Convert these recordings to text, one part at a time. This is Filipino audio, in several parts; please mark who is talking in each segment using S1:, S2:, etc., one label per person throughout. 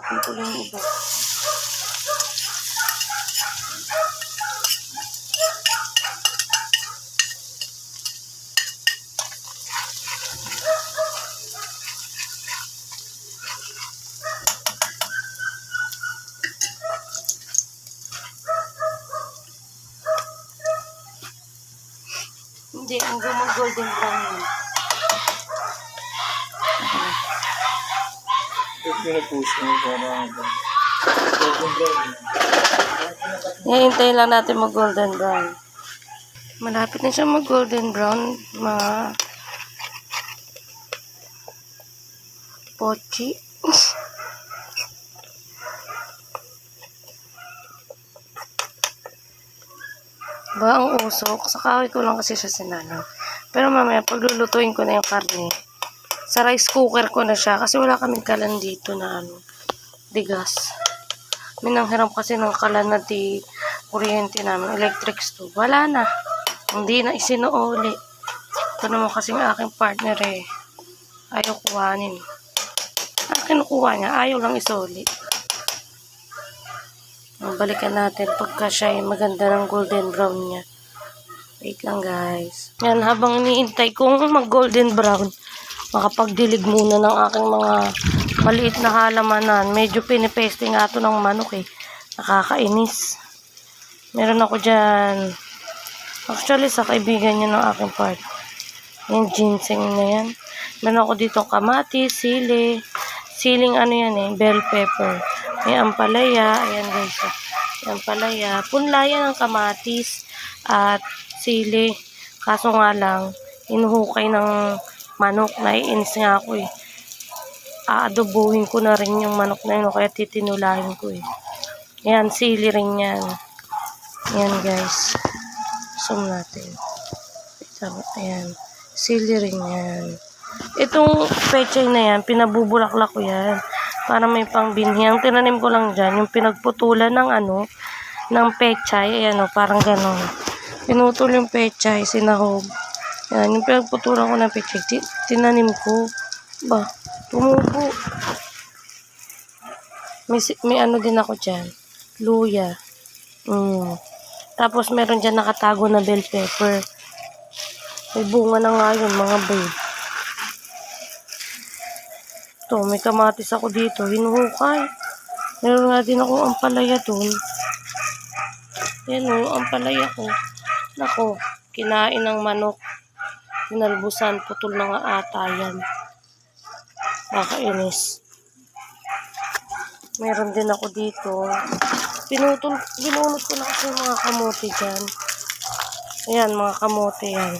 S1: Tapon ko lang yung iba. Hindi, ang golden brown yun.
S2: Pinapush mo parang golden brown.
S1: Hintayin lang natin mag golden brown. Malapit na siya mag golden brown, mga pochi. Ba ang usok? Sa kahoy ko lang kasi siya sinanaw. Pero mamaya paglulutuin ko na yung karne, sa rice cooker ko na siya kasi wala kaming kalan dito na digas. Minanghiram kasi ng kalan na di kuryente namin, electric stove. Wala na. Hindi na isinuuli. Ito naman kasi ng aking partner ayaw kuhanin. Ang kinukuha niya, ayaw lang isuli. Balikan natin pagka siya ay maganda ng golden brown niya. Wait lang guys. Yan, habang iniintay kong mag golden brown, makapagdilig muna ng aking mga maliit na halamanan. Medyo pinipeste nga ito ng manok Nakakainis. Meron ako dyan. Actually, sa kaibigan niya ng aking part. Yung ginseng na yan. Meron ako dito kamatis, sili. Siling bell pepper. May ampalaya. Ayan guys. May ampalaya. Punlaya ng kamatis at sili. Kaso nga lang, inuhukay ng manok. Naiinis nga ako Aadobuhin ko na rin yung manok na yun. Kaya titinulahin ko Ayan, sili rin yan. Ayan guys. Zoom natin. Ayan. Sili rin yan. Itong pechay na yan, pinabubulaklak ko yan. Para may pangbinhi. Ang tinanim ko lang dyan, yung pinagputulan ng ng pechay. Ayan parang ganon. Pinutol yung pechay, sinahog. Ayan, yung pinagputulan ko ng pechay, tinanim ko. Ba, tumubo. May din ako dyan. Luya. Tapos meron dyan nakatago na bell pepper. May bunga na nga yun, mga babe. Ito, may kamatis ako dito. Hinuhukay. Meron nga din akong ampalaya dun. Yan ampalaya ko. Nako, kinain ng manok. Pinalbusan, putol na nga ata yan. Nakainis. Meron din ako dito. Binunot ko na kasi yung mga kamote dyan. Ayan, mga kamote yan.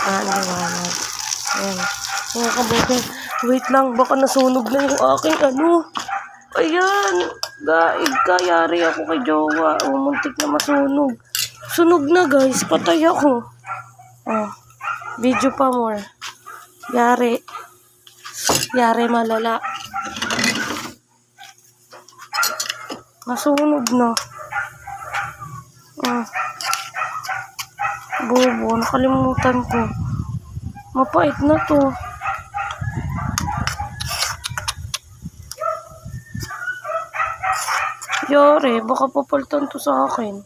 S1: Ayan, ayan. Mga kamote. Wait lang, baka nasunog na yung aking Ayan, daig ka. Yari ako kay jowa. Muntik na masunog. Sunog na guys, patay ako. Video pa more. Yari malala. Nasunog na. Bobo, nakalimutan ko. Mapait na to. Yari, baka papalitan to sa akin.